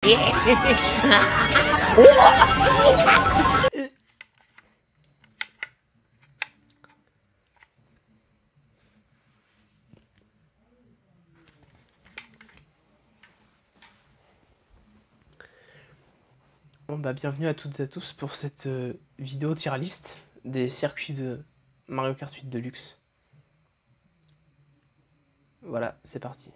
Bon bah bienvenue à toutes et à tous pour cette vidéo tier list des circuits de Mario Kart 8 Deluxe. Voilà, c'est parti.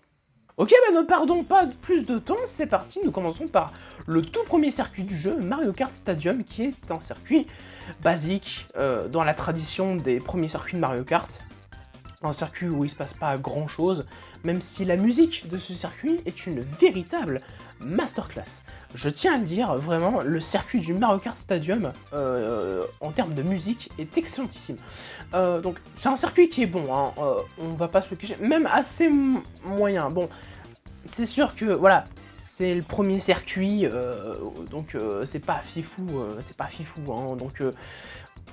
Ok, bah ne perdons pas plus de temps, c'est parti, nous commençons par le tout premier circuit du jeu, Mario Kart Stadium, qui est un circuit basique dans la tradition des premiers circuits de Mario Kart. Un circuit où il se passe pas grand chose, même si la musique de ce circuit est une véritable masterclass. Je tiens à le dire, vraiment, le circuit du Mario Kart Stadium, en termes de musique, est excellentissime. Donc c'est un circuit qui est bon, hein, on va pas se le cacher, même assez moyen. Bon, c'est sûr que, voilà, c'est le premier circuit, donc c'est pas fifou, hein, donc...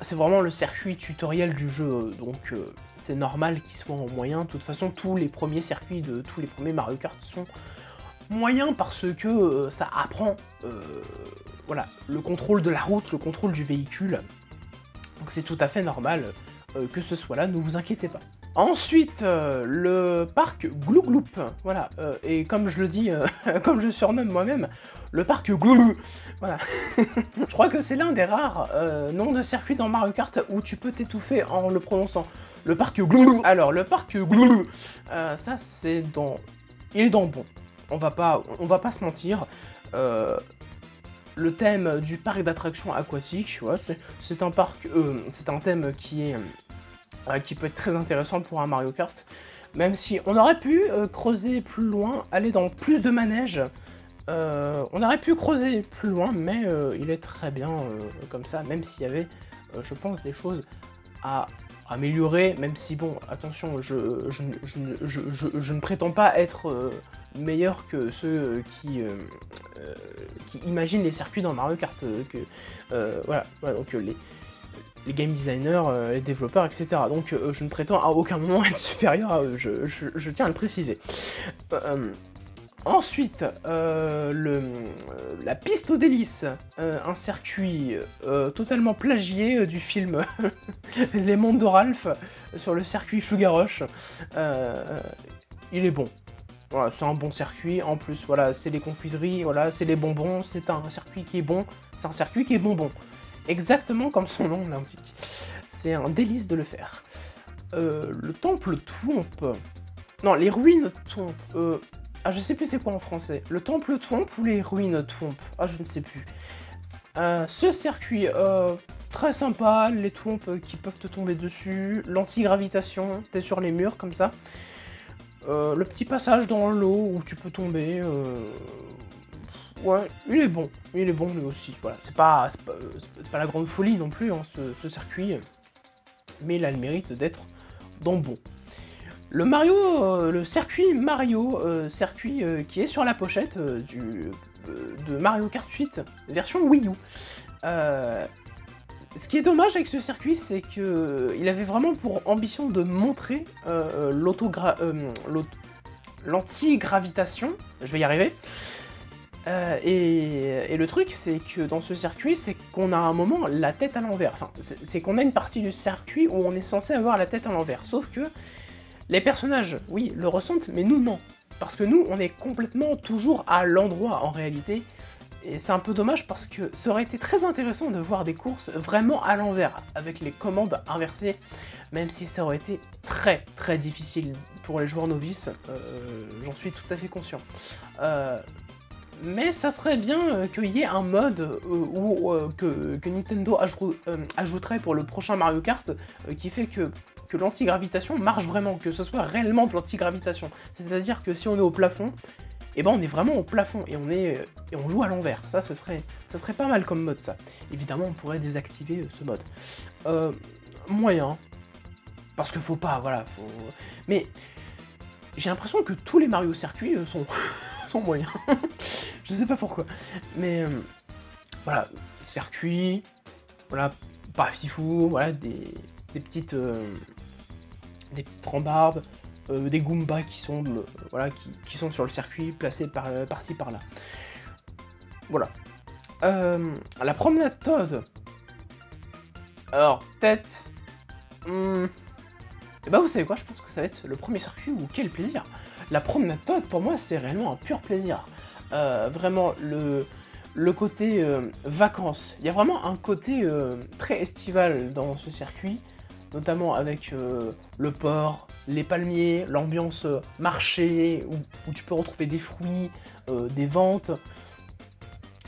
c'est vraiment le circuit tutoriel du jeu, donc c'est normal qu'il soit en moyen. De toute façon, tous les premiers circuits de tous les premiers Mario Kart sont moyens parce que ça apprend voilà, le contrôle de la route, le contrôle du véhicule. Donc c'est tout à fait normal que ce soit là, ne vous inquiétez pas. Ensuite, le parc Glougloup, voilà, et comme je le dis, comme je surnomme moi-même, le parc Glougloup, voilà. Je crois que c'est l'un des rares noms de circuits dans Mario Kart où tu peux t'étouffer en le prononçant. Le parc Glougloup. Alors, le parc Glougloup, ça c'est dans... il est dans le bon. On va pas se mentir. Le thème du parc d'attractions aquatiques, ouais, c'est un parc, c'est un thème qui peut être très intéressant pour un Mario Kart, même si on aurait pu creuser plus loin, aller dans plus de manèges. On aurait pu creuser plus loin, mais il est très bien comme ça, même s'il y avait, je pense, des choses à améliorer, même si, bon, attention, je ne prétends pas être meilleur que ceux qui imaginent les circuits dans Mario Kart, voilà, donc les game designers, les développeurs, etc. Donc je ne prétends à aucun moment être supérieur à eux, je tiens à le préciser. Ensuite, la piste aux délices, un circuit totalement plagié du film Les Mondes de Ralph sur le circuit Sugar Rush. Il est bon. Voilà, c'est un bon circuit, en plus, voilà, c'est les confiseries, voilà, c'est les bonbons, c'est un circuit qui est bon, c'est un circuit qui est bonbon. Exactement comme son nom l'indique. C'est un délice de le faire. Le temple Thwomp. Non, les ruines Thwomp. Ah, je sais plus c'est quoi en français. Le temple Thwomp ou les ruines Thwomp. Ah, je ne sais plus. Ce circuit, très sympa. Les Thwomp qui peuvent te tomber dessus. L'anti-gravitation, t'es sur les murs comme ça. Le petit passage dans l'eau où tu peux tomber. Ouais, il est bon lui aussi. Voilà, c'est pas la grande folie non plus, hein, ce circuit. Mais il a le mérite d'être dans bon. Le circuit Mario, circuit qui est sur la pochette de Mario Kart 8 version Wii U. Ce qui est dommage avec ce circuit, c'est qu'il avait vraiment pour ambition de montrer l'anti-gravitation, je vais y arriver. Et le truc, c'est que dans ce circuit, c'est qu'on a à un moment la tête à l'envers. Enfin, c'est qu'on a une partie du circuit où on est censé avoir la tête à l'envers. Sauf que les personnages, oui, le ressentent, mais nous, non. Parce que nous, on est complètement toujours à l'endroit, en réalité. Et c'est un peu dommage parce que ça aurait été très intéressant de voir des courses vraiment à l'envers, avec les commandes inversées, même si ça aurait été très très difficile pour les joueurs novices, j'en suis tout à fait conscient. Mais ça serait bien qu'il y ait un mode que Nintendo ajouterait pour le prochain Mario Kart, qui fait que l'anti-gravitation marche vraiment, que ce soit réellement de l'anti-gravitation. C'est-à-dire que si on est au plafond, et ben on est vraiment au plafond et on joue à l'envers. Ça serait pas mal comme mode, ça. Évidemment, on pourrait désactiver ce mode. Moyen. Parce que faut pas, voilà. Mais j'ai l'impression que tous les Mario circuits sont moyens. Je sais pas pourquoi. Mais voilà, circuit, voilà, pas fifou, voilà, des petites rambardes, des Goombas qui sont, voilà, qui sont sur le circuit, placés par-ci par-là. Voilà. La promenade Todd. Alors, peut-être... Et bah vous savez quoi, je pense que ça va être le premier circuit où quel plaisir. La promenade Todd, pour moi, c'est réellement un pur plaisir. Vraiment, le côté vacances. Il y a vraiment un côté très estival dans ce circuit, notamment avec le port, les palmiers, l'ambiance marché, où tu peux retrouver des fruits, des ventes.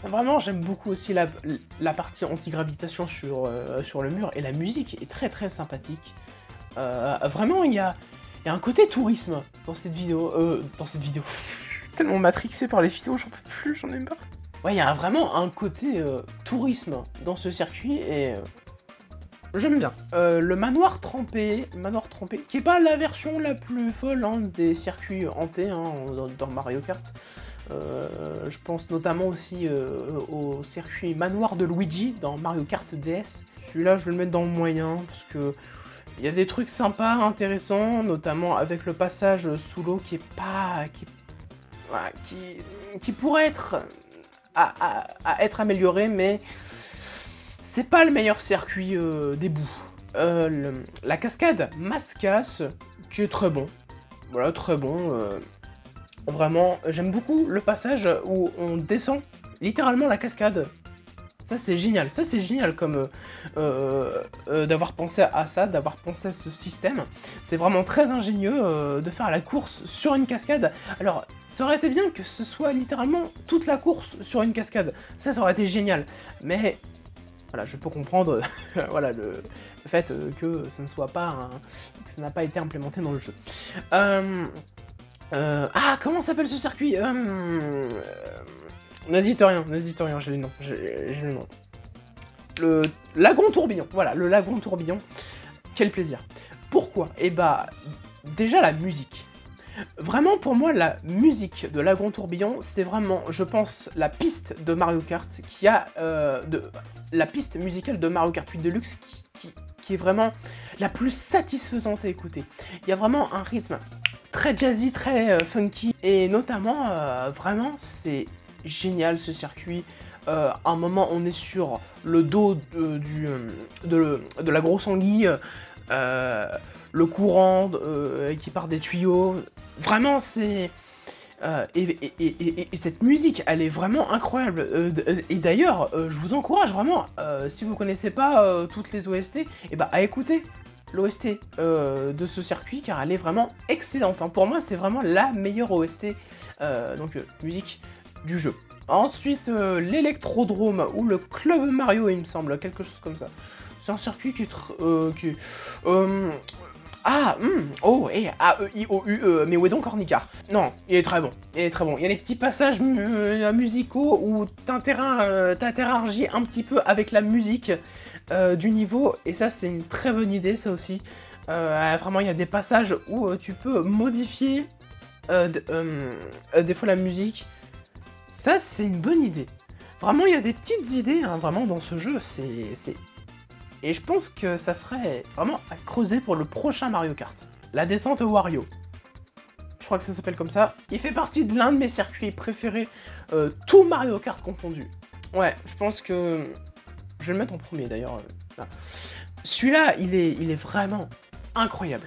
Vraiment, j'aime beaucoup aussi la partie anti-gravitation sur le mur, et la musique est très très sympathique. Vraiment, il y a un côté tourisme dans cette vidéo. Je suis tellement matrixé par les vidéos, j'en peux plus, j'en ai marre. Ouais, il y a vraiment un côté tourisme dans ce circuit, et j'aime bien. Le manoir trempé, qui est pas la version la plus folle hein, des circuits hantés hein, dans Mario Kart. Je pense notamment aussi au circuit manoir de Luigi dans Mario Kart DS. Celui-là, je vais le mettre dans le moyen, parce que il y a des trucs sympas, intéressants, notamment avec le passage sous l'eau qui pourrait être à être amélioré, mais c'est pas le meilleur circuit des bouts. La cascade Mascas, qui est très bon. Voilà, très bon. Vraiment, j'aime beaucoup le passage où on descend littéralement la cascade. Ça c'est génial comme d'avoir pensé à ça, d'avoir pensé à ce système. C'est vraiment très ingénieux de faire la course sur une cascade. Alors, ça aurait été bien que ce soit littéralement toute la course sur une cascade. Ça aurait été génial. Mais, voilà, je peux comprendre voilà, le fait que ça ne soit pas que ça n'a pas été implémenté dans le jeu. Comment s'appelle ce circuit Ne dites rien, j'ai le nom. Le lagon tourbillon, voilà, le lagon tourbillon. Quel plaisir. Pourquoi? Eh bah, déjà la musique. Vraiment, pour moi, la musique de lagon tourbillon, c'est vraiment, je pense, la piste de Mario Kart la piste musicale de Mario Kart 8 Deluxe qui est vraiment la plus satisfaisante à écouter. Il y a vraiment un rythme très jazzy, très funky, et notamment, vraiment, c'est génial ce circuit. À un moment, on est sur le dos de la grosse anguille, le courant qui part des tuyaux. Vraiment, c'est... et cette musique, elle est vraiment incroyable. Et d'ailleurs, je vous encourage vraiment, si vous connaissez pas toutes les OST, à écouter l'OST de ce circuit, car elle est vraiment excellente. Hein. Pour moi, c'est vraiment la meilleure OST, musique du jeu. Ensuite, l'électrodrome, ou le Club Mario, il me semble, quelque chose comme ça. C'est un circuit qui est... A-E-I-O-U, mais où est donc Ornicar? Non, il est très bon, il y a des petits passages musicaux où t'interagis un petit peu avec la musique du niveau, et ça c'est une très bonne idée, ça aussi. Vraiment, il y a des passages où tu peux modifier des fois la musique. Ça, c'est une bonne idée. Vraiment, il y a des petites idées, hein, vraiment, dans ce jeu, Et je pense que ça serait vraiment à creuser pour le prochain Mario Kart. La descente Wario. Je crois que ça s'appelle comme ça. Il fait partie de l'un de mes circuits préférés, tout Mario Kart confondu. Ouais, je pense que... Je vais le mettre en premier, d'ailleurs. Celui-là, il est vraiment incroyable.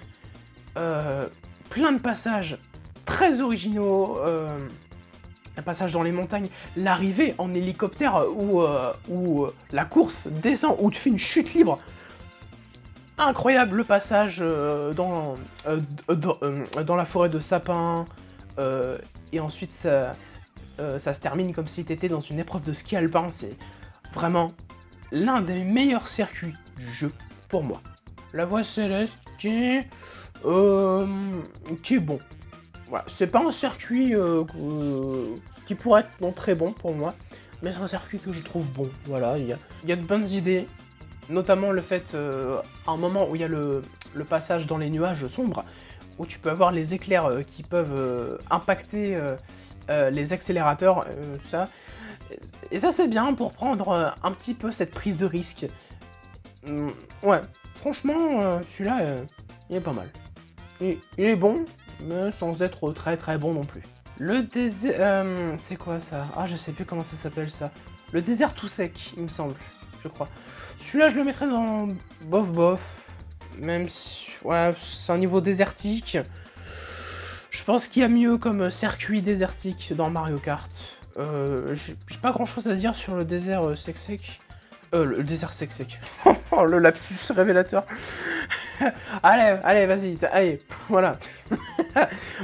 Plein de passages très originaux... un passage dans les montagnes, l'arrivée en hélicoptère où la course descend, où tu fais une chute libre. Incroyable, le passage dans la forêt de sapins, et ensuite ça se termine comme si tu étais dans une épreuve de ski alpin. C'est vraiment l'un des meilleurs circuits du jeu pour moi. La voie céleste qui est bon. Voilà, c'est pas un circuit qui pourrait être très bon pour moi, mais c'est un circuit que je trouve bon. Voilà, il y a de bonnes idées, notamment le fait, à un moment où il y a le passage dans les nuages sombres, où tu peux avoir les éclairs qui peuvent impacter les accélérateurs, ça. Et ça c'est bien pour prendre un petit peu cette prise de risque. Ouais, franchement, celui-là, il est pas mal. Il est bon, mais sans être très très bon non plus. Le désert... c'est quoi ça? Ah, je sais plus comment ça s'appelle ça. Le désert tout sec, il me semble, je crois. Celui-là, je le mettrais dans bof bof. Même si... Ouais, c'est un niveau désertique. Je pense qu'il y a mieux comme circuit désertique dans Mario Kart. J'ai pas grand-chose à dire sur le désert sec-sec. Le désert sec-sec. Oh, le lapsus révélateur. allez, vas-y, allez, voilà.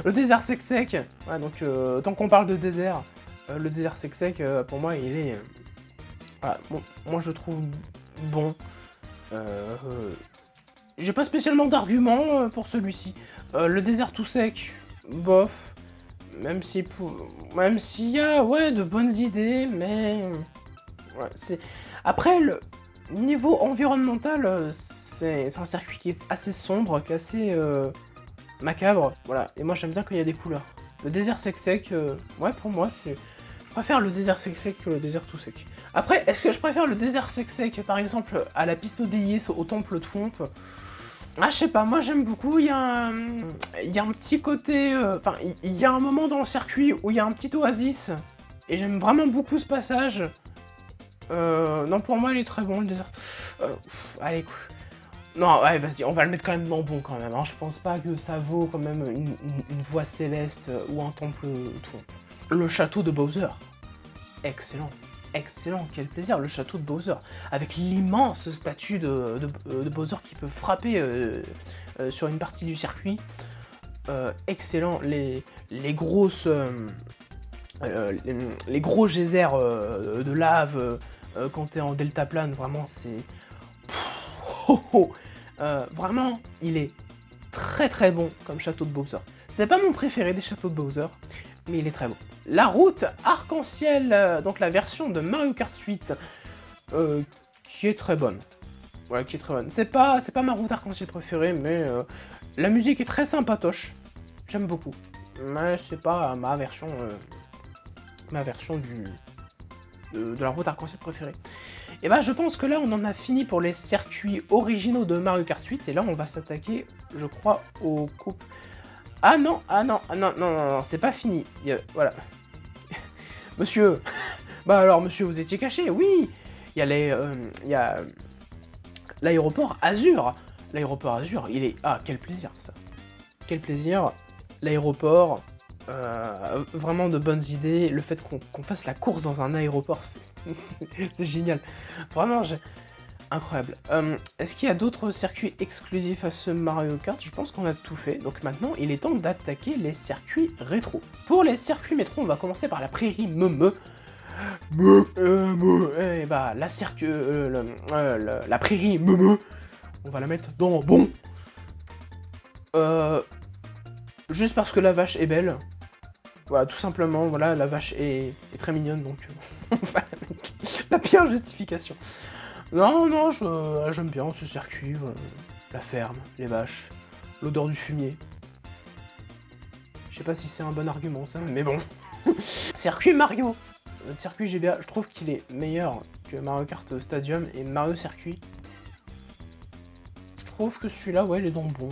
Le désert sec-sec. Ouais, donc, tant qu'on parle de désert, le désert sec-sec, pour moi, il est... voilà, bon, moi, je trouve bon. J'ai pas spécialement d'argument pour celui-ci. Le désert tout sec, bof. Même s'il y a, ouais, de bonnes idées, mais... ouais, c'est... Après, le niveau environnemental, c'est un circuit qui est assez sombre, qui est assez macabre. Voilà, et moi j'aime bien quand il y a des couleurs. Le désert sec-sec, ouais, pour moi, c'est... Je préfère le désert sec-sec que le désert tout sec. Après, est-ce que je préfère le désert sec-sec, par exemple, à la piste Odéis, au temple Twomp? Ah, je sais pas, moi j'aime beaucoup, il y a un petit côté... Enfin, il y a un moment dans le circuit où il y a un petit oasis, et j'aime vraiment beaucoup ce passage. Non, pour moi, il est très bon, le désert. Allez, non, ouais, vas-y, on va le mettre quand même dans bon, quand même. Hein. Je pense pas que ça vaut quand même une voie céleste ou un temple Twomp. Le château de Bowser. Excellent. Excellent, quel plaisir, le château de Bowser. Avec l'immense statue de Bowser qui peut frapper sur une partie du circuit. Excellent, les grosses... les gros geysers de lave quand t'es en deltaplane, vraiment, c'est... vraiment, il est très très bon comme château de Bowser. C'est pas mon préféré des châteaux de Bowser, mais il est très bon. La route arc-en-ciel, donc la version de Mario Kart 8, qui est très bonne. Ouais, qui est très bonne. C'est pas ma route arc-en-ciel préférée, mais la musique est très sympatoche. J'aime beaucoup. Mais c'est pas ma version de la route arc-en-ciel préférée. Et bah je pense que là on en a fini pour les circuits originaux de Mario Kart 8, et là on va s'attaquer, je crois, aux coupes. Ah non, c'est pas fini. Voilà. Monsieur, bah alors monsieur, vous étiez caché, oui. Il y a l'aéroport Azur. L'aéroport Azur, il est... Ah, quel plaisir ça. Quel plaisir. L'aéroport, vraiment de bonnes idées. Le fait qu'on fasse la course dans un aéroport, c'est génial. Vraiment, incroyable. Est-ce qu'il y a d'autres circuits exclusifs à ce Mario Kart? Je pense qu'on a tout fait. Donc maintenant, il est temps d'attaquer les circuits rétro. Pour les circuits métro, on va commencer par la prairie Meme. Et bah, la prairie Meme, on va la mettre dans bon. Juste parce que la vache est belle. Voilà, tout simplement, voilà, la vache est très mignonne, donc on va la mettre la pire justification. Non, j'aime bien ce circuit, la ferme, les vaches, l'odeur du fumier. Je sais pas si c'est un bon argument ça, mais bon. Circuit Mario, le circuit GBA, je trouve qu'il est meilleur que Mario Kart Stadium et Mario Circuit. Je trouve que celui-là, ouais, il est dans le bon.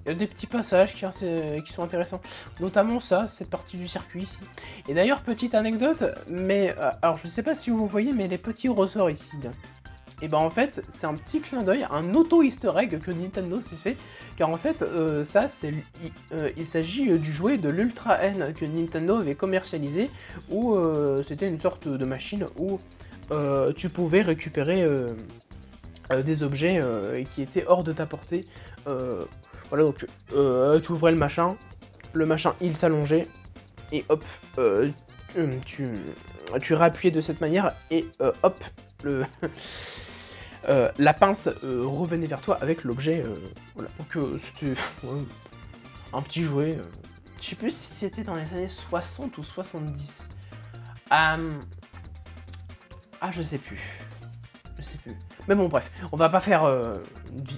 Il y a des petits passages qui sont intéressants, notamment ça, cette partie du circuit ici. Et d'ailleurs, petite anecdote, mais alors je sais pas si vous voyez, mais les petits ressorts ici, là. Et ben en fait, c'est un petit clin d'œil, un auto-easter egg que Nintendo s'est fait, car en fait, ça, il s'agit du jouet de l'Ultra N que Nintendo avait commercialisé, où c'était une sorte de machine où tu pouvais récupérer des objets qui étaient hors de ta portée. Voilà, donc tu ouvrais le machin il s'allongeait, et hop, tu réappuyais de cette manière, et hop, la pince revenait vers toi avec l'objet. Voilà, donc c'était un petit jouet. Je sais plus si c'était dans les années 60 ou 70. Ah, je sais plus. Mais bon, bref, on va pas faire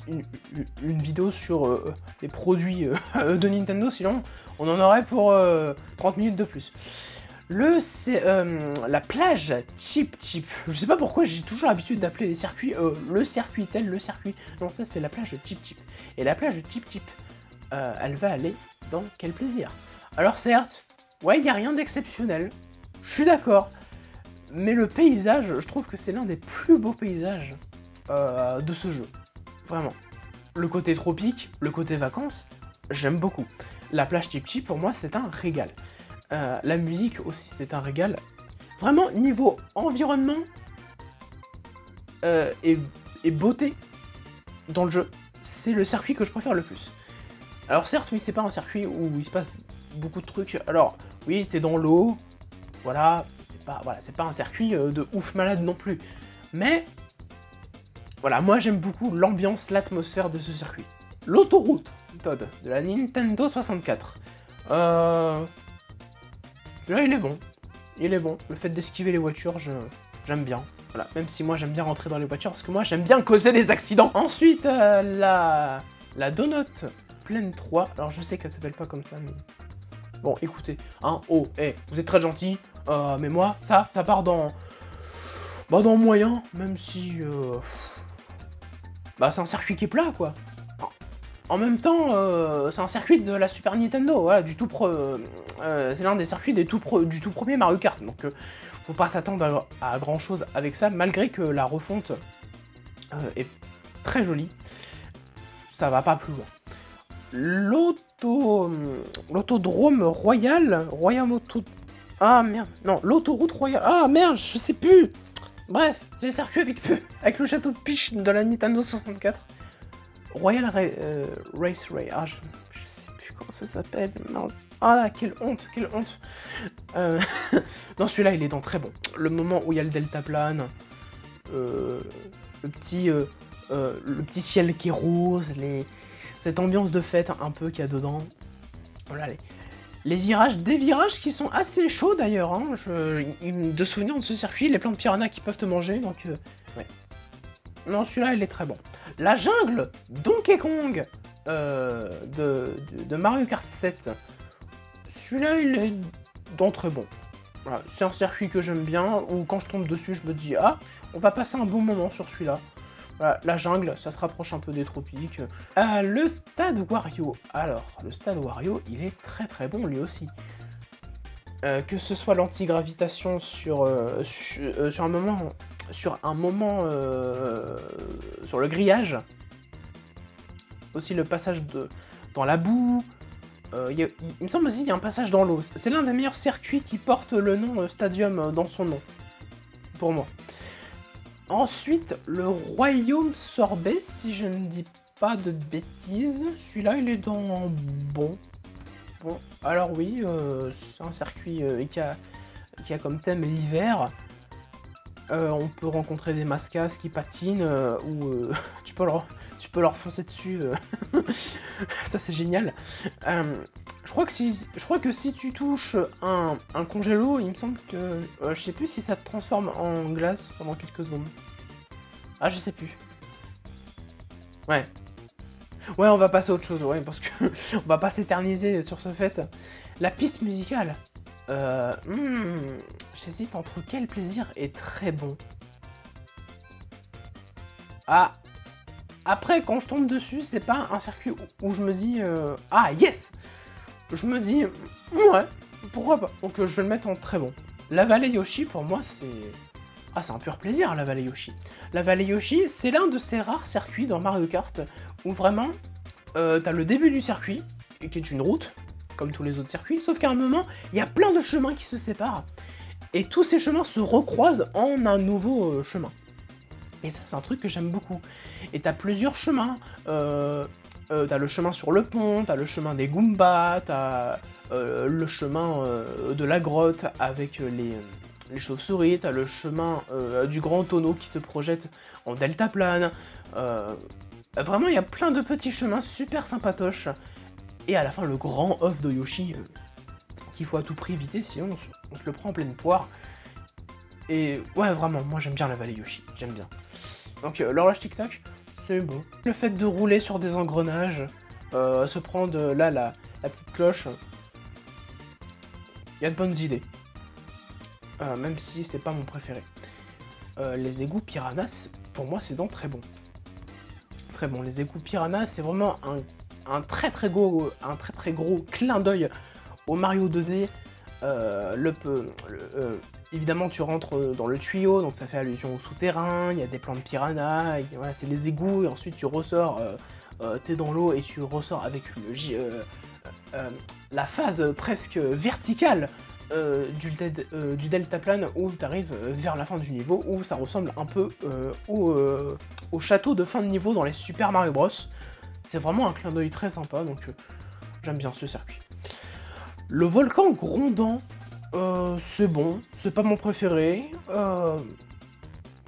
une vidéo sur les produits de Nintendo, sinon on en aurait pour 30 minutes de plus. La plage Chip Chip. Je sais pas pourquoi j'ai toujours l'habitude d'appeler les circuits le circuit tel le circuit. Non, ça c'est la plage Chip Chip. Et la plage Chip Chip, elle va aller dans quel plaisir? Alors certes, Ouais, il n'y a rien d'exceptionnel. Je suis d'accord. Mais le paysage, je trouve que c'est l'un des plus beaux paysages de ce jeu. Vraiment. Le côté tropique, le côté vacances, j'aime beaucoup. La plage Chip-Chip, pour moi, c'est un régal. La musique aussi, c'est un régal. Vraiment, niveau environnement et beauté dans le jeu, c'est le circuit que je préfère le plus. Alors certes, oui, c'est pas un circuit où il se passe beaucoup de trucs. Alors, oui, t'es dans l'eau, voilà, c'est pas un circuit de ouf malade non plus. Mais, voilà, moi j'aime beaucoup l'ambiance, l'atmosphère de ce circuit. L'autoroute, Todd, de la Nintendo 64. Celui-là, il est bon. Il est bon. Le fait d'esquiver les voitures, j'aime bien. Voilà, même si moi j'aime bien rentrer dans les voitures, parce que moi j'aime bien causer des accidents. Ensuite, la Donut Plaine 3. Alors je sais qu'elle s'appelle pas comme ça, mais... Bon, écoutez, hein, oh, hey, vous êtes très gentil, mais moi, ça part dans... Bah, dans moyen, même si... Bah, c'est un circuit qui est plat, quoi. En même temps, c'est un circuit de la Super Nintendo, voilà, c'est l'un des circuits du tout premier Mario Kart, donc faut pas s'attendre à grand chose avec ça, malgré que la refonte est très jolie, ça va pas plus loin. L'autodrome royal, Ah merde, non, l'autoroute royale, ah merde, je sais plus. Bref, c'est le circuit avec le château de Peach de la Nintendo 64. Royal Race Ray, ah je sais plus comment ça s'appelle, mince. Ah là, quelle honte, quelle honte. Non, celui-là il est dans très bon. Le moment où il y a le deltaplane, le petit ciel qui est rose, cette ambiance de fête un peu qu'il y a dedans. Voilà, les virages, des virages qui sont assez chauds d'ailleurs, hein. De souvenir de ce circuit, les plans de piranha qui peuvent te manger, donc ouais. Non, celui-là il est très bon. La jungle Donkey Kong de Mario Kart 7. Celui-là il est dans très bon. Voilà, c'est un circuit que j'aime bien, où quand je tombe dessus je me dis ah, on va passer un bon moment sur celui-là. Voilà, la jungle, ça se rapproche un peu des tropiques. Le stade Wario. Alors, le stade Wario, il est très très bon lui aussi. Que ce soit l'anti-gravitation sur un moment, sur le grillage. Aussi le passage dans la boue. Il me semble aussi qu'il y a un passage dans l'eau. C'est l'un des meilleurs circuits qui porte le nom Stadium dans son nom. Pour moi. Ensuite, le Royaume Sorbet, si je ne dis pas de bêtises. Celui-là, il est dans bon. Bon, alors oui, c'est un circuit qui a comme thème l'hiver. On peut rencontrer des mascasses qui patinent, ou tu peux leur foncer dessus. Ça, c'est génial. Je crois que si tu touches un congélo, il me semble que... je sais plus si ça te transforme en glace pendant quelques secondes. Ah, je sais plus. Ouais. Ouais, on va passer à autre chose, ouais, parce que on va pas s'éterniser sur ce fait. La piste musicale. J'hésite entre quel plaisir est très bon. Ah. Après, quand je tombe dessus, c'est pas un circuit où je me dis... ah, yes! Je me dis, ouais, pourquoi pas. Donc je vais le mettre en très bon. La vallée Yoshi, pour moi, c'est... Ah, c'est un pur plaisir, la vallée Yoshi. La vallée Yoshi, c'est l'un de ces rares circuits dans Mario Kart où vraiment, t'as le début du circuit, qui est une route, comme tous les autres circuits, sauf qu'à un moment, il y a plein de chemins qui se séparent. Et tous ces chemins se recroisent en un nouveau chemin. Et ça, c'est un truc que j'aime beaucoup. Et t'as plusieurs chemins. T'as le chemin sur le pont, t'as le chemin des Goombas, t'as le chemin de la grotte avec les chauves-souris, t'as le chemin du grand tonneau qui te projette en deltaplane. Vraiment, il y a plein de petits chemins super sympatoches. Et à la fin, le grand œuf de Yoshi, qu'il faut à tout prix éviter, sinon on se le prend en pleine poire. Et ouais, vraiment, moi j'aime bien la vallée Yoshi, j'aime bien. Donc l'horloge tic-tac, c'est bon. Le fait de rouler sur des engrenages, se prendre là la petite cloche, il y a de bonnes idées. Même si c'est pas mon préféré. Les égouts piranhas, pour moi c'est donc très bon. Très bon, les égouts piranhas, c'est vraiment un très très gros clin d'œil au Mario 2D. Évidemment, tu rentres dans le tuyau, donc ça fait allusion au souterrain, il y a des plans de piranha, voilà, c'est les égouts, et ensuite tu ressors, t'es dans l'eau, et tu ressors avec la phase presque verticale du deltaplane, où tu arrives vers la fin du niveau, où ça ressemble un peu au château de fin de niveau dans les Super Mario Bros. C'est vraiment un clin d'œil très sympa, donc j'aime bien ce circuit. Le volcan grondant, c'est bon, c'est pas mon préféré.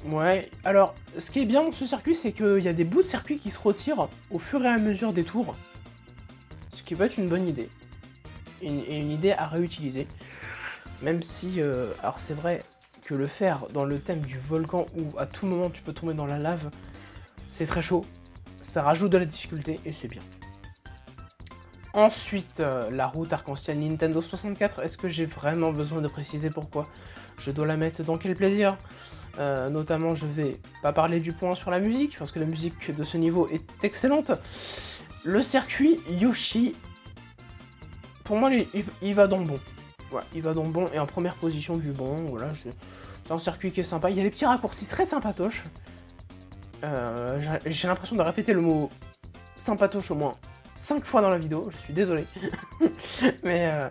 Ouais, alors, ce qui est bien dans ce circuit, c'est qu'il y a des bouts de circuit qui se retirent au fur et à mesure des tours, ce qui peut être une bonne idée, et une idée à réutiliser. Même si, alors c'est vrai que le faire dans le thème du volcan, où à tout moment tu peux tomber dans la lave, c'est très chaud, ça rajoute de la difficulté, et c'est bien. Ensuite, la route arc-en-ciel Nintendo 64, est-ce que j'ai vraiment besoin de préciser pourquoi je dois la mettre dans quel plaisir? Notamment, je vais pas parler du point sur la musique, parce que la musique de ce niveau est excellente. Le circuit Yoshi, pour moi, il va dans le bon. Ouais, il va dans le bon, et en première position du bon, voilà, c'est un circuit qui est sympa. Il y a des petits raccourcis très sympatoches. J'ai l'impression de répéter le mot sympatoche au moins 5 fois dans la vidéo, je suis désolé. mais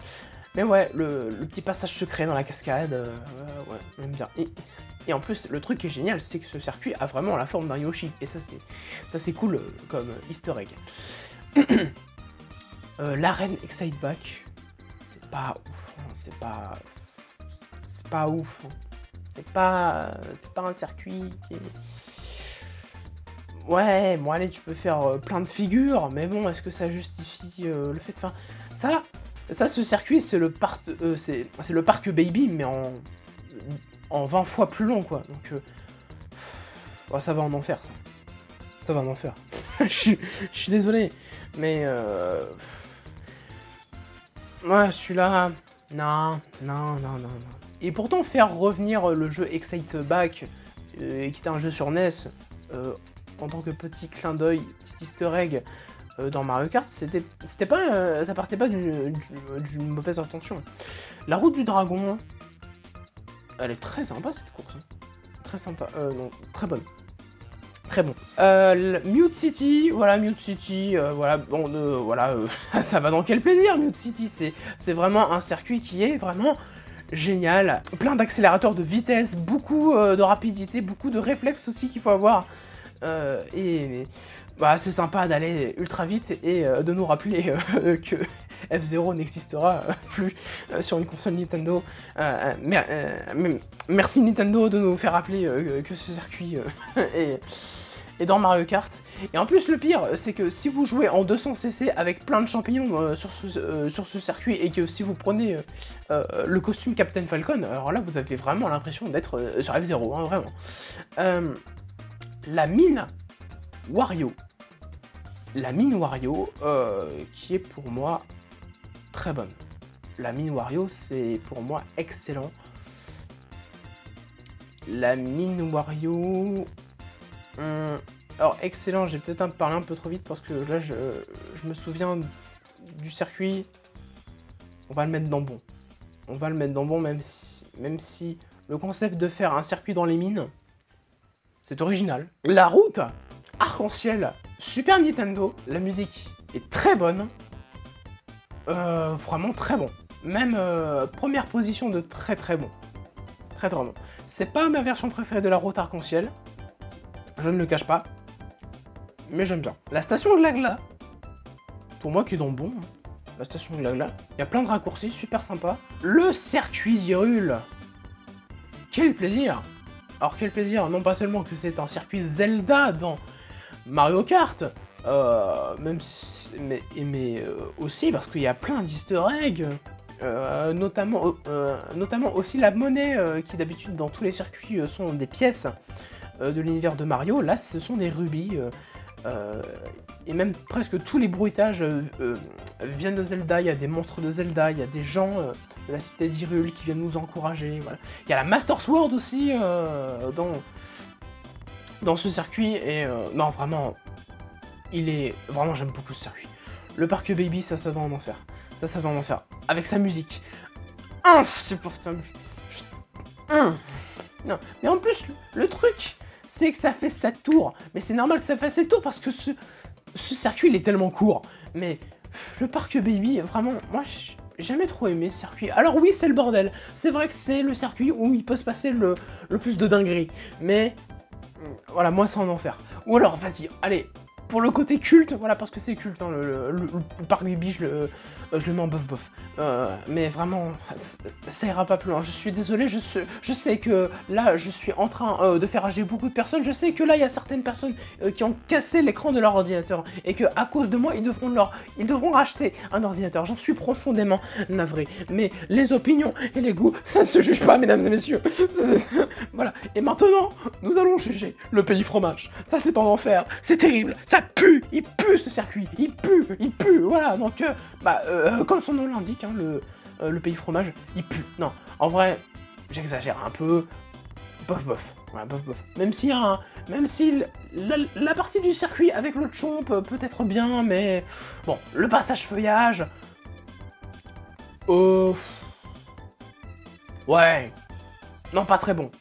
ouais, le petit passage secret dans la cascade, ouais, j'aime bien. Et en plus, le truc qui est génial, c'est que ce circuit a vraiment la forme d'un Yoshi, et ça c'est cool comme easter egg. L'arène Excite Back, c'est pas ouf, hein, c'est pas ouf. Hein. C'est pas un circuit qui est... Ouais, bon allez, tu peux faire plein de figures, mais bon, est-ce que ça justifie le fait de... Enfin, ça, ce circuit, c'est le parc Baby, mais en 20 fois plus long, quoi. Donc, oh, ça va en enfer, ça. Ça va en enfer. Je suis désolé, mais... Ouais, celui-là... Non. Et pourtant, faire revenir le jeu Excite Back, qui était un jeu sur NES, en tant que petit clin d'œil, petit easter egg dans Mario Kart, c'était pas, ça partait pas d'une mauvaise intention. La route du dragon, elle est très sympa cette course. Très sympa, non, très bonne. Très bon. Mute City, voilà, Mute City, voilà, bon, voilà, ça va dans quel plaisir, Mute City, c'est vraiment un circuit qui est vraiment génial. Plein d'accélérateurs de vitesse, beaucoup de rapidité, beaucoup de réflexes aussi qu'il faut avoir. Et bah, c'est sympa d'aller ultra vite et de nous rappeler que F-Zero n'existera plus sur une console Nintendo. Merci Nintendo de nous faire rappeler que ce circuit est dans Mario Kart. Et en plus, le pire, c'est que si vous jouez en 200cc avec plein de champignons sur ce circuit, et que si vous prenez le costume Captain Falcon, alors là, vous avez vraiment l'impression d'être sur F-Zero, hein, vraiment. La mine Wario. La mine Wario, qui est pour moi très bonne. La mine Wario, c'est pour moi excellent. La mine Wario... alors, excellent, j'ai peut-être parlé un peu trop vite parce que là, je me souviens du circuit. On va le mettre dans bon. On va le mettre dans bon, même si le concept de faire un circuit dans les mines, c'est original. La route arc-en-ciel Super Nintendo, la musique est très bonne. Vraiment très bon. Même première position de très bon. Très bon. C'est pas ma version préférée de la route arc-en-ciel. Je ne le cache pas. Mais j'aime bien. La station Glagla, pour moi qui est dans le bon. La station Glagla. Il y a plein de raccourcis, super sympa. Le circuit d'Hyrule. Quel plaisir! Alors quel plaisir, non pas seulement que c'est un circuit Zelda dans Mario Kart, mais aussi parce qu'il y a plein d'easter eggs, notamment aussi la monnaie qui d'habitude dans tous les circuits sont des pièces de l'univers de Mario, là ce sont des rubis, et même presque tous les bruitages viennent de Zelda, il y a des monstres de Zelda, il y a des gens de la cité d'Hyrule qui viennent nous encourager, voilà. Il y a la Master Sword aussi dans ce circuit, et non vraiment, vraiment j'aime beaucoup ce circuit. Le parc Baby, ça va en enfer. Ça va en enfer. Avec sa musique. insupportable. Non, mais en plus, le truc, c'est que ça fait 7 tours. Mais c'est normal que ça fasse 7 tours parce que ce circuit, il est tellement court. Mais le parc Baby, vraiment, moi, j'ai jamais trop aimé ce circuit. Alors oui, c'est le bordel. C'est vrai que c'est le circuit où il peut se passer le plus de dingueries. Mais voilà, moi, c'est en enfer. Ou alors, vas-y, allez, pour le côté culte, voilà, parce que c'est culte, hein, le parc Baby, je le mets en bof. Mais vraiment, ça ira pas plus loin. Je suis désolé, je sais que là, je suis en train de faire rager beaucoup de personnes. Je sais que là, il y a certaines personnes qui ont cassé l'écran de leur ordinateur et que à cause de moi, ils devront racheter un ordinateur. J'en suis profondément navré. Mais les opinions et les goûts, ça ne se juge pas, mesdames et messieurs. Voilà. Et maintenant, nous allons juger le pays fromage. Ça, c'est en enfer. C'est terrible. Ça pue. Il pue ce circuit. Il pue. Voilà. Donc, comme son nom l'indique, hein, le pays fromage, il pue. Non, en vrai, j'exagère un peu. Bof. Voilà, bof. Même si la partie du circuit avec le chomp peut être bien, mais bon, le passage feuillage. Ouais. Non, pas très bon.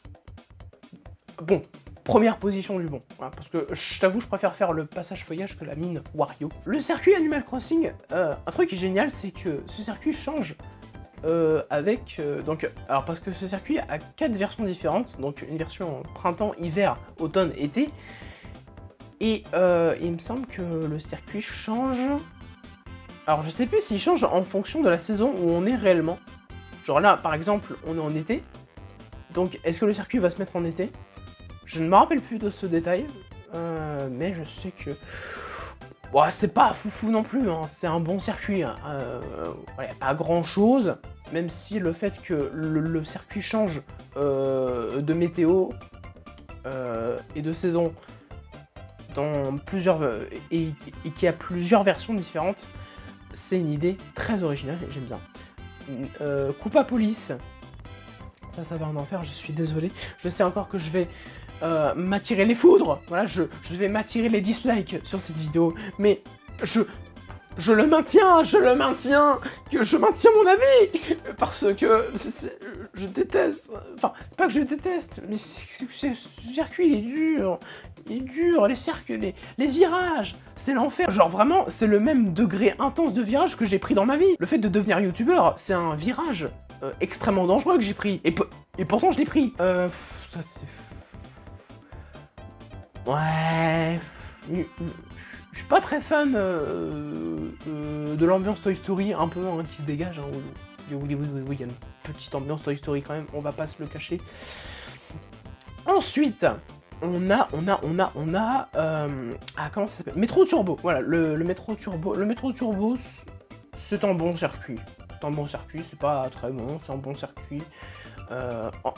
Bon. Première position du bon, voilà, parce que je t'avoue, je préfère faire le passage feuillage que la mine Wario. Le circuit Animal Crossing, un truc qui est génial, c'est que ce circuit change alors parce que ce circuit a 4 versions différentes, donc une version printemps, hiver, automne, été, et il me semble que le circuit change. Alors je sais plus s'il change en fonction de la saison où on est réellement. Genre là, par exemple, on est en été, donc est-ce que le circuit va se mettre en été? Je ne me rappelle plus de ce détail, mais je sais que... Bon, c'est pas foufou non plus, hein, c'est un bon circuit. Hein. Voilà, pas grand chose, même si le fait que le circuit change de météo et de saison dans plusieurs... et qu'il y a plusieurs versions différentes, c'est une idée très originale et j'aime bien. Coupa Police, ça va en enfer, je suis désolé. Je sais encore que je vais... m'attirer les foudres, voilà, je vais m'attirer les dislikes sur cette vidéo, mais je le maintiens, je maintiens mon avis, parce que je déteste, enfin, pas que je déteste, mais ce circuit, il est dur, les virages, c'est l'enfer, genre vraiment, c'est le même degré intense de virage que j'ai pris dans ma vie. Le fait de devenir youtubeur, c'est un virage extrêmement dangereux que j'ai pris, et pourtant je l'ai pris, ça c'est... Ouais, je suis pas très fan de l'ambiance Toy Story un peu hein, qui se dégage. Hein, oui, il y a une petite ambiance Toy Story quand même, on va pas se le cacher. Ensuite, on a comment ça s'appelle? Métro Turbo. Voilà, le Métro Turbo. Le Métro Turbo, c'est un bon circuit. C'est pas très bon, c'est un bon circuit.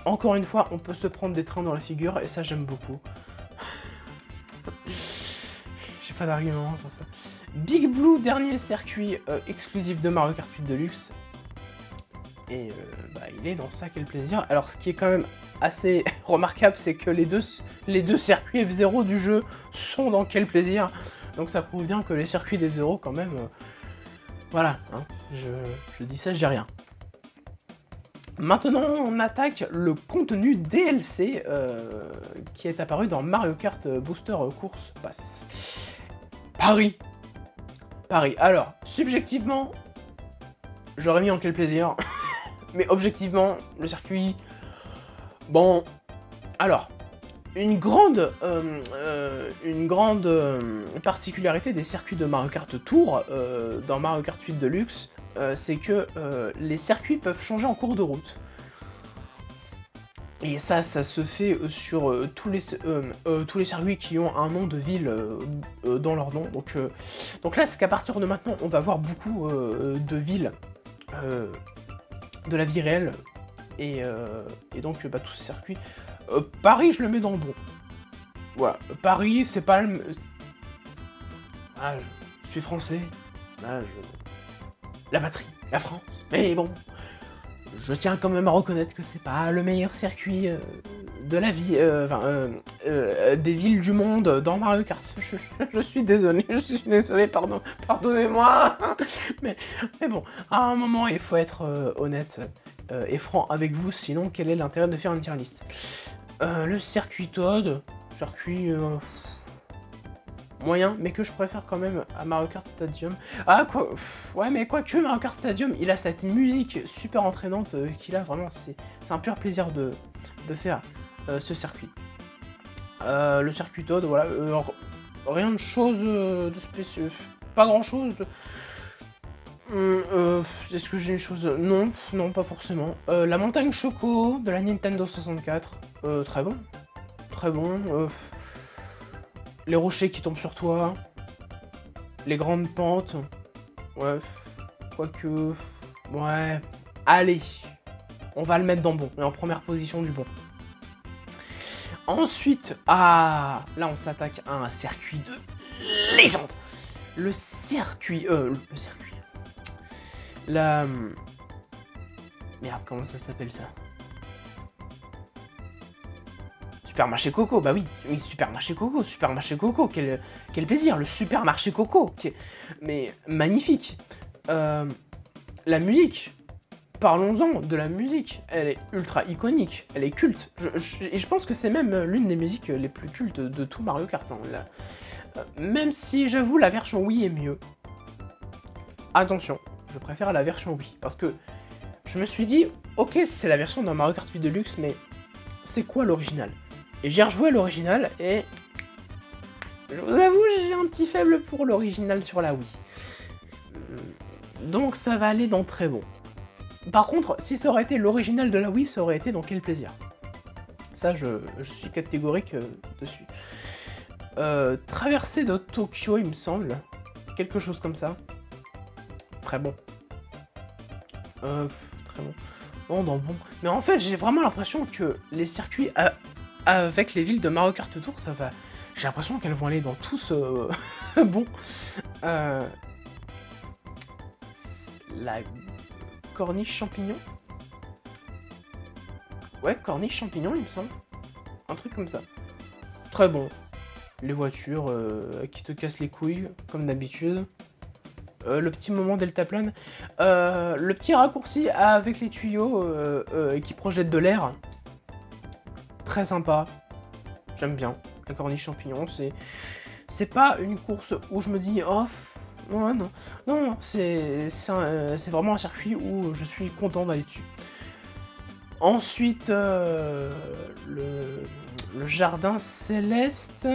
Encore une fois, on peut se prendre des trains dans la figure et ça j'aime beaucoup. J'ai pas d'argument pour ça. Big Blue, dernier circuit exclusif de Mario Kart 8 Deluxe. Et il est dans ça, quel plaisir. Alors ce qui est quand même assez remarquable, c'est que les deux circuits F0 du jeu sont dans quel plaisir. Donc ça prouve bien que les circuits d'F0 quand même... voilà, hein, je dis ça, je dis rien. Maintenant, on attaque le contenu DLC qui est apparu dans Mario Kart Booster Course Pass. Paris. Alors, subjectivement, j'aurais mis en quel plaisir. Mais objectivement, le circuit... Bon... Alors, une grande particularité des circuits de Mario Kart Tour dans Mario Kart 8 Deluxe, c'est que les circuits peuvent changer en cours de route. Et ça se fait sur tous les circuits qui ont un nom de ville dans leur nom. Donc là, c'est qu'à partir de maintenant, on va voir beaucoup de villes de la vie réelle. Et donc, tous ces circuits. Paris, je le mets dans le bon. Voilà, Paris, c'est pas le... Ah, je suis français. Ah, la patrie, la France. Mais bon, je tiens quand même à reconnaître que c'est pas le meilleur circuit de la vie, des villes du monde dans Mario Kart. Je suis désolé, pardonnez-moi. Mais bon, à un moment, il faut être honnête. et franc avec vous, sinon quel est l'intérêt de faire une tier list? Le circuit Toad, circuit moyen, mais que je préfère quand même à Mario Kart Stadium. Ah quoi, ouais mais quoique Mario Kart Stadium, il a cette musique super entraînante qu'il a, vraiment, c'est un pur plaisir de faire ce circuit. Le circuit Toad, voilà, rien de chose de spécial, pas grand chose de... Est-ce que j'ai une chose? Non, non, pas forcément. La montagne Choco de la Nintendo 64, très bon. Très bon. Les rochers qui tombent sur toi. Les grandes pentes. Ouais, quoique... Ouais, allez. On va le mettre dans bon, et en première position du bon. Ensuite, là on s'attaque à un circuit de légende. Le circuit... Merde, comment ça s'appelle ça? Supermarché Coco, bah oui, Supermarché Coco, quel plaisir, le Supermarché Coco, mais magnifique. La musique, parlons-en de la musique, elle est ultra iconique, elle est culte, et je pense que c'est même l'une des musiques les plus cultes de tout Mario Kart, hein, même si j'avoue la version Wii est mieux. Attention, je préfère la version Wii, parce que je me suis dit, ok, c'est la version d'un Mario Kart 8 Deluxe, mais c'est quoi l'original? Et j'ai rejoué l'original, et je vous avoue, j'ai un petit faible pour l'original sur la Wii. Donc ça va aller dans très bon. Par contre, si ça aurait été l'original de la Wii, ça aurait été dans quel plaisir. Ça, je suis catégorique dessus. Traversée de Tokyo, il me semble. Quelque chose comme ça. Très bon. Très bon. Non, non, bon. Mais en fait, j'ai vraiment l'impression que les circuits avec les villes de Mario Kart Tour, ça va... J'ai l'impression qu'elles vont aller dans tous... bon. La corniche champignon. Ouais, corniche champignon, il me semble. Un truc comme ça. Très bon. Les voitures qui te cassent les couilles, comme d'habitude. Le petit moment deltaplane. Le petit raccourci avec les tuyaux qui projettent de l'air. Très sympa. J'aime bien. La corniche champignon, c'est pas une course où je me dis oh ouais, non, non, c'est vraiment un circuit où je suis content d'aller dessus. Ensuite, le jardin céleste,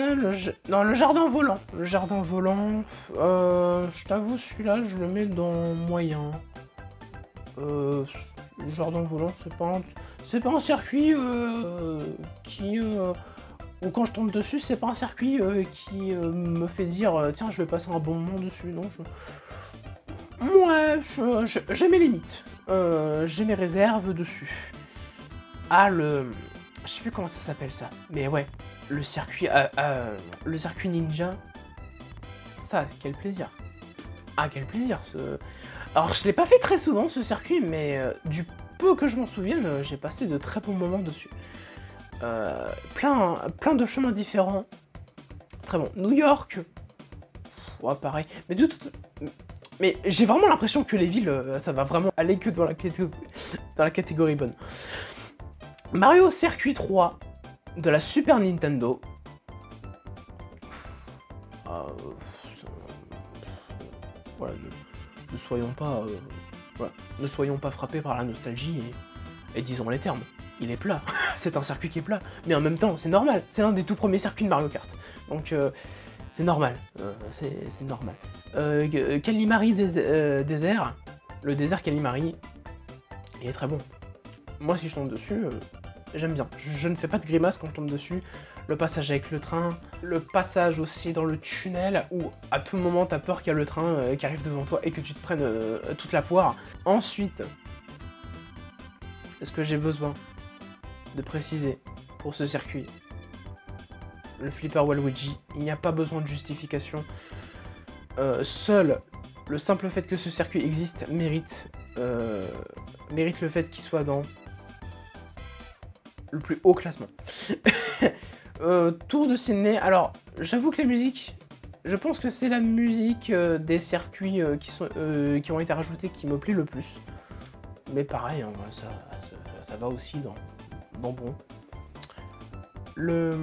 non, le jardin volant. Le jardin volant, je t'avoue, celui-là, je le mets dans moyen. Le jardin volant, c'est pas un circuit qui... ou quand je tombe dessus, c'est pas un circuit qui me fait dire tiens, je vais passer un bon moment dessus, non, ouais, j'ai mes limites, j'ai mes réserves dessus. Ah, je sais plus comment ça s'appelle ça, mais ouais, le circuit ninja, ça, quel plaisir. Ah, quel plaisir, Alors, je l'ai pas fait très souvent, ce circuit, mais du peu que je m'en souvienne, j'ai passé de très bons moments dessus. Plein de chemins différents. Très bon. New York. Ouais, pareil. Mais j'ai vraiment l'impression que les villes, ça va vraiment aller que dans la catégorie bonne. Mario Circuit 3 de la Super Nintendo. Voilà, ne soyons pas... voilà, ne soyons pas frappés par la nostalgie et disons les termes. Il est plat, c'est un circuit qui est plat, mais en même temps, c'est normal, c'est un des tout premiers circuits de Mario Kart, donc c'est normal, c'est normal. Kalimari désert, le désert Kalimari, il est très bon. Moi, si je tombe dessus, j'aime bien. Je ne fais pas de grimace quand je tombe dessus. Le passage avec le train, le passage aussi dans le tunnel, où à tout moment, t'as peur qu'il y a le train qui arrive devant toi et que tu te prennes toute la poire. Ensuite, est-ce que j'ai besoin de préciser pour ce circuit? Le Flipper Waluigi, il n'y a pas besoin de justification. Seul le simple fait que ce circuit existe mérite le fait qu'il soit dans le plus haut classement. Tour de Sydney, alors j'avoue que la musique, je pense que c'est la musique des circuits qui ont été rajoutés qui me plaît le plus. Mais pareil, hein, ça va aussi dans bon. Le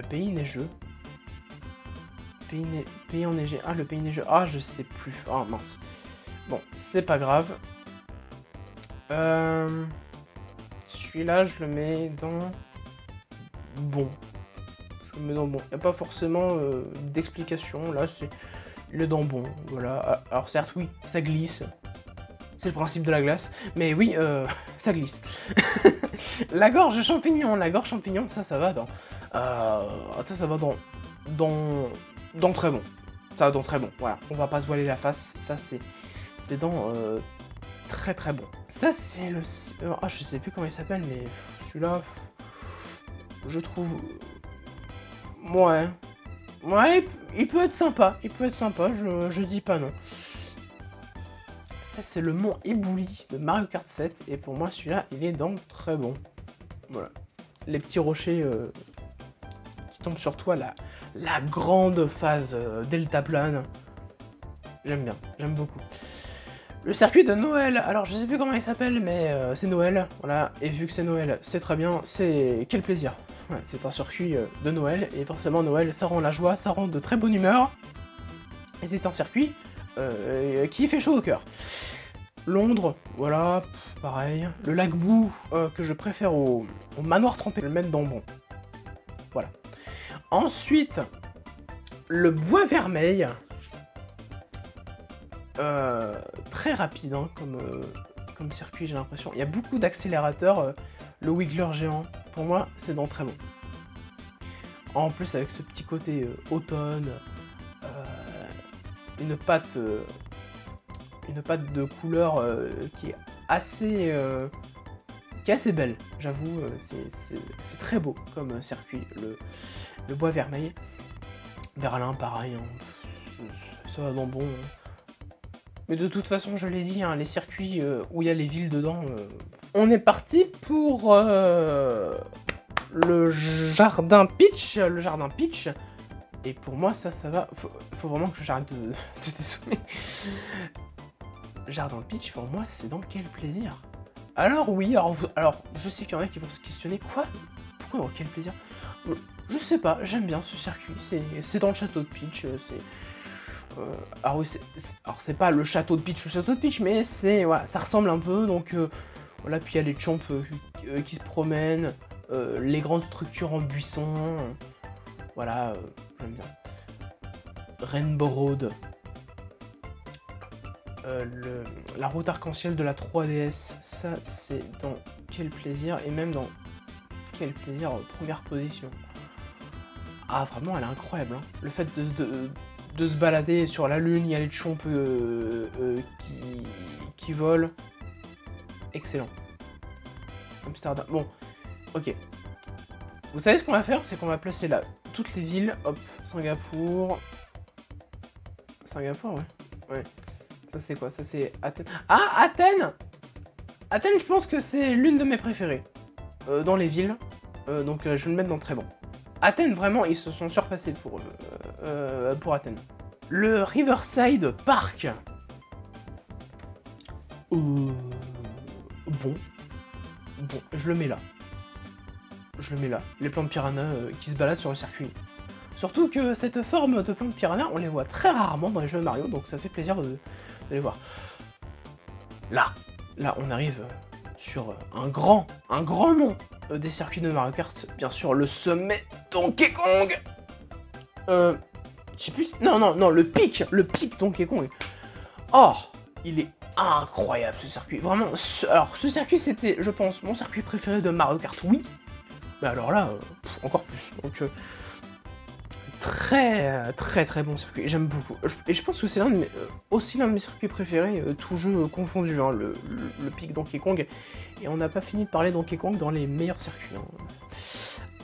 pays neigeux. Pays enneigé. Ah, le pays neigeux. Ah, je sais plus. Ah, mince. Bon, c'est pas grave. Celui-là, je le mets dans bon. Je le mets dans bon. Il n'y a pas forcément d'explication. Là, il est dans bon. Voilà. Alors, certes, oui, ça glisse. C'est le principe de la glace. Mais oui, ça glisse. La gorge champignon, ça va dans... ça va dans très bon. Ça va dans très bon, voilà. On va pas se voiler la face. Ça, c'est dans très très bon. Ça, c'est le... Ah, je sais plus comment il s'appelle, mais celui-là, je trouve... Ouais. Ouais, il peut être sympa. Je dis pas non. Ça, c'est le mont Ebouli de Mario Kart 7. Et pour moi, celui-là, il est dans très bon. Voilà. Les petits rochers qui tombent sur toi, la grande phase deltaplane. J'aime bien, j'aime beaucoup. Le circuit de Noël. Alors, je sais plus comment il s'appelle, mais c'est Noël. Voilà. Et vu que c'est Noël, c'est très bien. C'est... Quel plaisir. Ouais, c'est un circuit de Noël. Et forcément, Noël, ça rend la joie, ça rend de très bonne humeur. Et c'est un circuit... qui fait chaud au cœur. Londres, voilà, pareil. Le lac Bou, que je préfère au manoir trempé, je vais le mettre dans bon. Voilà. Ensuite, le bois vermeil. Très rapide, hein, comme circuit, j'ai l'impression. Il y a beaucoup d'accélérateurs. Le Wiggler géant, pour moi, c'est dans très bon. En plus, avec ce petit côté automne, une pâte de couleur qui est assez belle, j'avoue. C'est très beau comme circuit, le bois vermeil. Berlin, pareil, hein, ça va dans bon. Mais de toute façon, je l'ai dit, hein, les circuits où il y a les villes dedans. On est parti pour le jardin Peach. Et pour moi, ça va. Faut vraiment que j'arrête de dessoumer. Jardin Peach, pour moi, c'est dans quel plaisir. Alors oui, alors je sais qu'il y en a qui vont se questionner. Quoi? Pourquoi dans quel plaisir? Je sais pas, j'aime bien ce circuit. C'est dans le château de Peach. Alors oui, c'est pas le château de Peach, mais c'est... Voilà, ça ressemble un peu, donc... voilà, puis il y a les chomps qui se promènent. Les grandes structures en buisson. Voilà, j'aime bien. Rainbow Road. La route arc-en-ciel de la 3DS, ça c'est dans quel plaisir, et même dans quel plaisir, première position. Ah vraiment, elle est incroyable, hein. Le fait de se balader sur la lune, il y a les chomps qui volent. Excellent. Amsterdam, bon, ok. Vous savez ce qu'on va faire, c'est qu'on va placer là toutes les villes, hop, Singapour, ouais, ouais. Ça c'est quoi? Ça c'est Athènes. Ah, Athènes! Athènes, je pense que c'est l'une de mes préférées dans les villes. Donc je vais le mettre dans très bon. Athènes, vraiment, ils se sont surpassés pour Athènes. Le Riverside Park. Bon, je le mets là. Les plantes piranha qui se baladent sur le circuit. Surtout que cette forme de plantes piranha, on les voit très rarement dans les jeux de Mario, donc ça fait plaisir de les voir. Là, on arrive sur un grand nom des circuits de Mario Kart. Bien sûr, le sommet Donkey Kong. Je sais plus... Non, le pic Donkey Kong. Oh, il est incroyable ce circuit. Vraiment, alors ce circuit, c'était, je pense, mon circuit préféré de Mario Kart, oui. Mais alors là, encore plus. Donc, très bon circuit, j'aime beaucoup. Et je pense que c'est aussi l'un de mes circuits préférés, tout jeu confondu, hein, le pic Donkey Kong. Et on n'a pas fini de parler Donkey Kong dans les meilleurs circuits.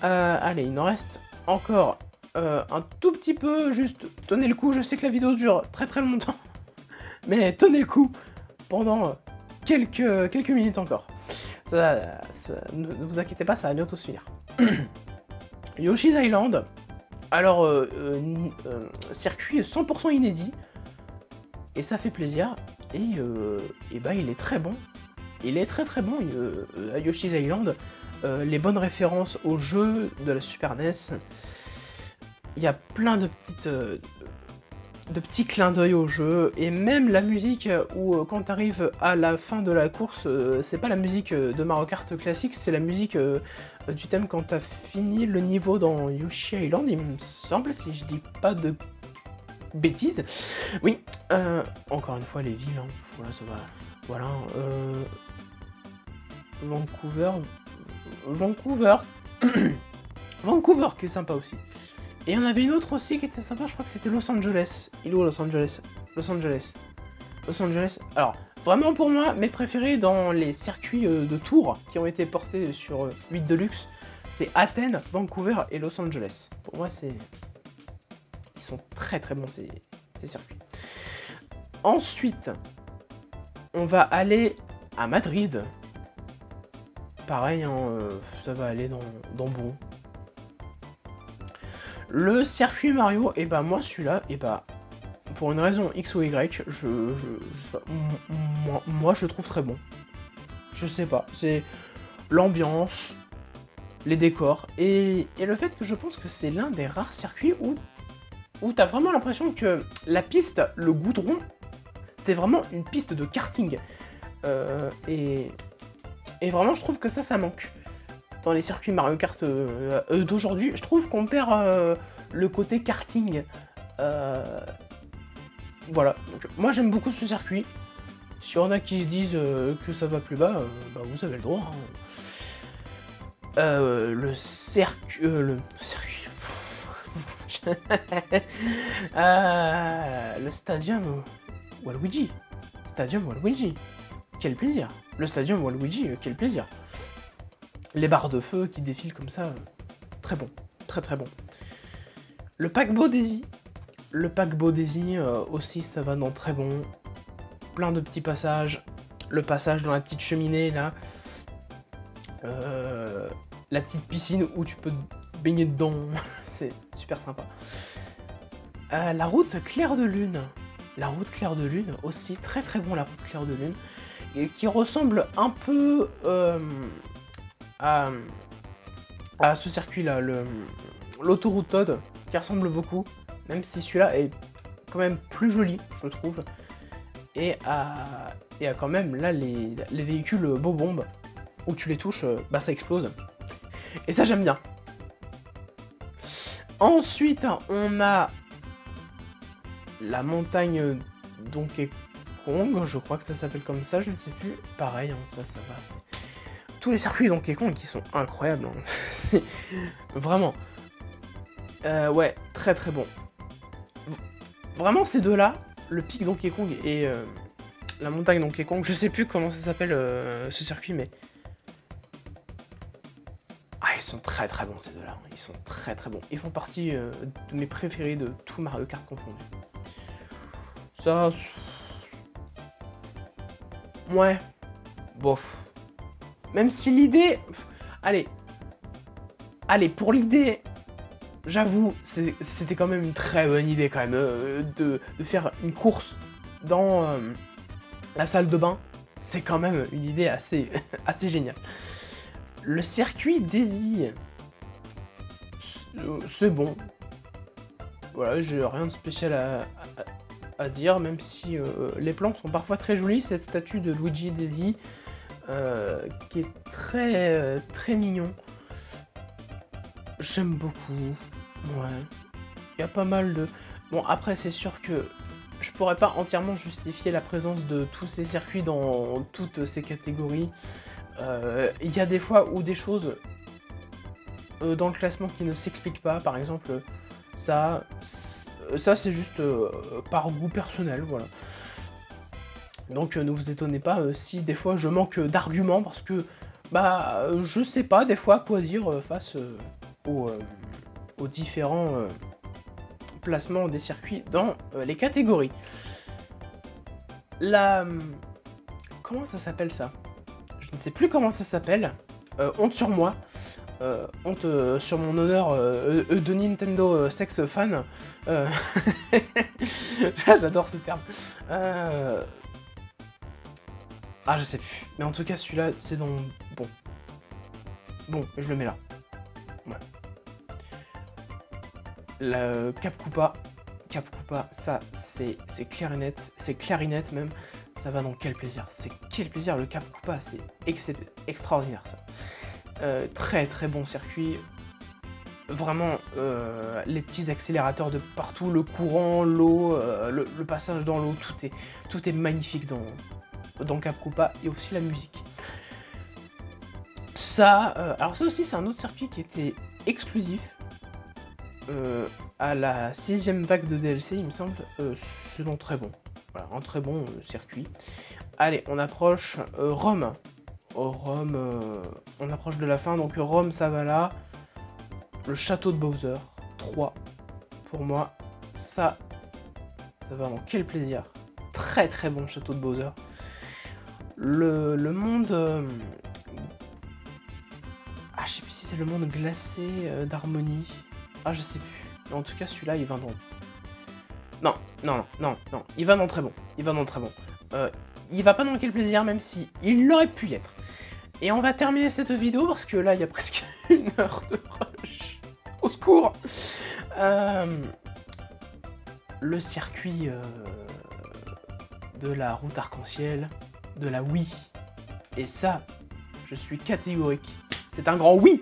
Hein. Allez, il en reste encore un tout petit peu, juste tenez le coup. Je sais que la vidéo dure très longtemps, mais tenez le coup pendant quelques minutes encore. Ne vous inquiétez pas, ça va bientôt se finir. Yoshi's Island. Alors, circuit 100% inédit, et ça fait plaisir. Et bah il est très bon. Il est très bon à Yoshi's Island. Les bonnes références au jeu de la Super NES. Il y a plein de petits clins d'œil au jeu, et même la musique où quand tu arrives à la fin de la course, c'est pas la musique de Mario Kart classique, c'est la musique du thème quand tu as fini le niveau dans Yoshi Island, il me semble, si je dis pas de bêtises. Oui, encore une fois les villes, hein. Voilà, ça va. Voilà. Vancouver qui est sympa aussi. Et il y en avait une autre aussi qui était sympa, je crois que c'était Los Angeles. Il est où Los Angeles? Los Angeles. Alors, vraiment pour moi, mes préférés dans les circuits de tours qui ont été portés sur 8 Deluxe, c'est Athènes, Vancouver et Los Angeles. Pour moi, c'est... Ils sont très bons ces circuits. Ensuite, on va aller à Madrid. Pareil, hein, ça va aller dans bon. Le circuit Mario, et bah moi celui-là, et bah pour une raison X ou Y, je sais pas, moi je le trouve très bon. Je sais pas, c'est l'ambiance, les décors, et le fait que je pense que c'est l'un des rares circuits où t'as vraiment l'impression que la piste, le goudron, c'est vraiment une piste de karting. Et vraiment je trouve que ça manque. Dans les circuits Mario Kart d'aujourd'hui, je trouve qu'on perd le côté karting. Voilà, donc, moi j'aime beaucoup ce circuit. S'il y en a qui se disent que ça va plus bas, bah, vous avez le droit. Hein. Le circuit... le stadium Waluigi. Stadium Waluigi. Quel plaisir. Le stadium Waluigi, quel plaisir. Les barres de feu qui défilent comme ça, très bon, très bon. Le paquebot Daisy. Le paquebot Daisy aussi, ça va dans très bon. Plein de petits passages. Le passage dans la petite cheminée, là. La petite piscine où tu peux te baigner dedans. C'est super sympa. La route Clair de Lune. La route Clair de Lune aussi, très bon la route Clair de Lune. Et qui ressemble un peu... à ce circuit-là, l'autoroute Todd, qui ressemble beaucoup, même si celui-là est quand même plus joli, je trouve, et à quand même, là, les véhicules beau-bombes, où tu les touches, bah ça explose, et ça j'aime bien. Ensuite, on a la montagne Donkey Kong, je crois que ça s'appelle comme ça, je ne sais plus, pareil, hein, ça va, tous les circuits Donkey Kong qui sont incroyables, hein. Vraiment. Ouais, très bon. Vraiment ces deux-là, le pic Donkey Kong et la montagne Donkey Kong, je sais plus comment ça s'appelle ce circuit, mais... Ah, ils sont très bons ces deux-là, ils sont très bons. Ils font partie de mes préférés de tout Mario Kart confondu. Ça... Ouais. Bof. Même si l'idée... Allez, pour l'idée, j'avoue, c'était quand même une très bonne idée quand même de faire une course dans la salle de bain. C'est quand même une idée assez géniale. Le circuit Daisy, c'est bon. Voilà, j'ai rien de spécial à dire, même si les plantes sont parfois très jolies. Cette statue de Luigi Daisy, qui est très mignon. J'aime beaucoup. Ouais. Il y a pas mal de... Bon, après, c'est sûr que je pourrais pas entièrement justifier la présence de tous ces circuits dans toutes ces catégories. Il y a des fois où des choses dans le classement qui ne s'expliquent pas. Par exemple, ça c'est juste par goût personnel, voilà. Donc ne vous étonnez pas si des fois je manque d'arguments, parce que bah je sais pas des fois quoi dire face aux différents placements des circuits dans les catégories. Comment ça s'appelle ça? Je ne sais plus comment ça s'appelle. Honte sur moi. Honte sur mon honneur de Nintendo sex fan. J'adore ce terme. Ah, je sais plus. Mais en tout cas, celui-là, c'est dans... Bon. Bon, je le mets là. Ouais. Le Cap Koopa, ça, c'est clair et net. C'est clair et net, même. Ça va dans quel plaisir. C'est quel plaisir, le Cap Koopa. C'est extraordinaire, ça. Très, très bon circuit. Vraiment, les petits accélérateurs de partout, le courant, l'eau, le passage dans l'eau, tout est magnifique dans Cap Koopa, et aussi la musique. Ça, alors ça aussi c'est un autre circuit qui était exclusif à la 6ème vague de DLC, il me semble, selon très bon. Voilà, un très bon circuit. Allez, on approche Rome. Rome, on approche de la fin, donc Rome ça va là. Le château de Bowser, 3, pour moi, ça va dans quel plaisir. Très très bon château de Bowser. Le monde... Ah, je sais plus si c'est le monde glacé d'Harmonie. Ah, je sais plus. Mais en tout cas, celui-là, il va dans... Non, il va dans très bon. Il va dans très bon. Il va pas dans quel plaisir, même si il aurait pu y être. Et on va terminer cette vidéo, parce que là, il y a presque 1 heure de rush. Au secours. Le circuit de la route arc-en-ciel, de la Wii. Et ça, je suis catégorique. C'est un grand oui.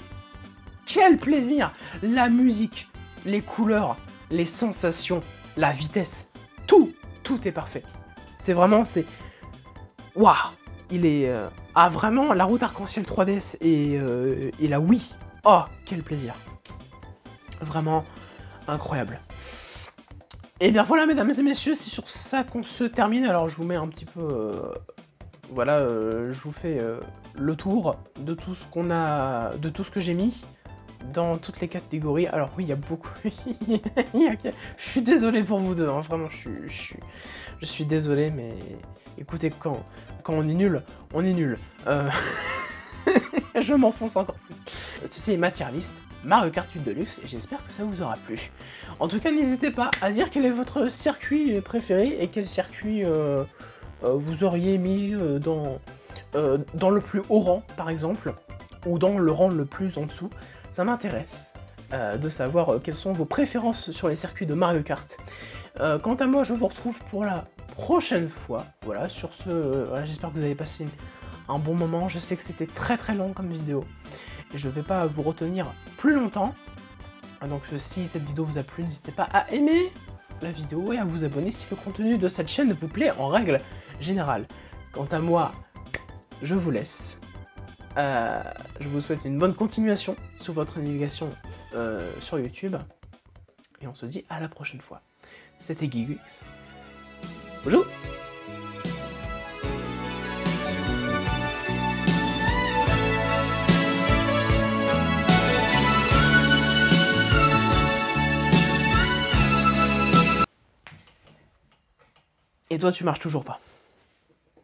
Quel plaisir. La musique, les couleurs, les sensations, la vitesse, tout est parfait. C'est vraiment, c'est... Waouh. Il est... Ah, vraiment, la route arc-en-ciel 3DS et la Wii. Oh, quel plaisir. Vraiment incroyable. Et bien voilà, mesdames et messieurs, c'est sur ça qu'on se termine. Alors je vous mets un petit peu... voilà, je vous fais le tour de tout ce qu'on a... de tout ce que j'ai mis dans toutes les catégories. Alors oui, il y a beaucoup... Je suis désolé pour vous deux, hein, vraiment, je suis désolé, mais écoutez, quand on est nul, on est nul. Je m'enfonce encore plus. Ceci est Matérialiste, Mario Kart 8 Deluxe, et j'espère que ça vous aura plu. En tout cas, n'hésitez pas à dire quel est votre circuit préféré et quel circuit vous auriez mis dans le plus haut rang, par exemple, ou dans le rang le plus en dessous. Ça m'intéresse de savoir quelles sont vos préférences sur les circuits de Mario Kart. Quant à moi, je vous retrouve pour la prochaine fois. Voilà, sur ce, voilà, j'espère que vous avez passé un bon moment. Je sais que c'était très très long comme vidéo, et je ne vais pas vous retenir plus longtemps. Donc si cette vidéo vous a plu, n'hésitez pas à aimer la vidéo et à vous abonner si le contenu de cette chaîne vous plaît en règle générale. Quant à moi, je vous laisse. Je vous souhaite une bonne continuation sur votre navigation sur YouTube. Et on se dit à la prochaine fois. C'était Guigux. Bonjour. Et toi, tu marches toujours pas.